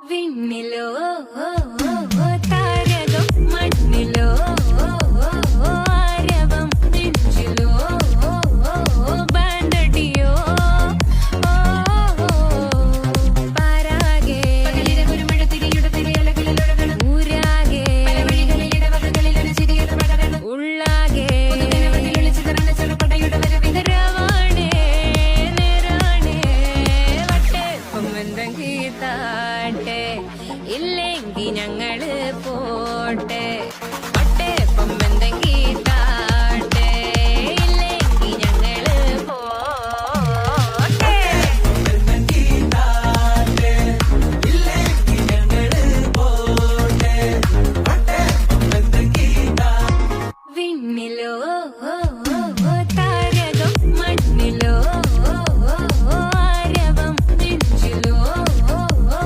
വിണ്ണിലോ താരകം മണ്ണിലോ ആരവം നെഞ്ചിലോ ബാൻഡടിയോ പാരാകെ ഊരാകെ ഉള്ളാകെ രവാണേ നേരാണേ വട്ടേ പൊങ്ങന്തെങ്കി താട്ടെ ഇല്ലെങ്കി ഞങ്ങള് പോട്ടെ.